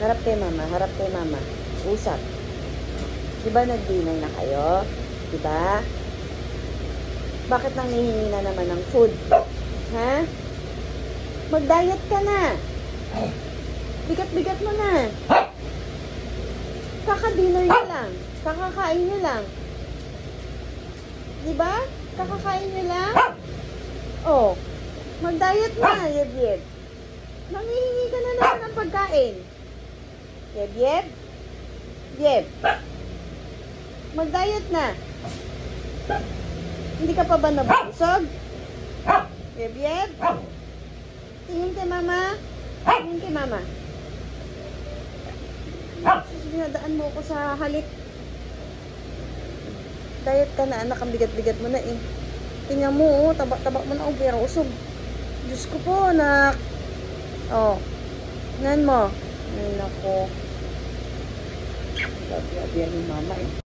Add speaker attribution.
Speaker 1: Harap kay mama, harap kay mama. Usap. Diba nag-dinner na kayo? Diba? Bakit nanghihingi na naman ng food? Ha? Mag-diet ka na. Bigat-bigat mo na. Kaka-dinner nyo lang. Kakakain nyo lang. Diba? Kakakain nyo lang. Oh. Mag-diet na, Yeb-Yeb. Nanghihingi ka na naman ng pagkain. Yeb-Yeb? Yeb. Mag-diet na. Hindi ka pa ba nabusog? Yeb-Yeb? Tingin kay mama. Tingin kay mama. Dinadaan mo ko sa halik. Diet ka na, anak. Ang bigat-bigat mo na eh. Tingnan mo, oh. Taba-taba mo na, oh. Pero usog. Diyos ko po, anak. Oh. Tingnan mo. Ay, nako. Love yan ni mama eh.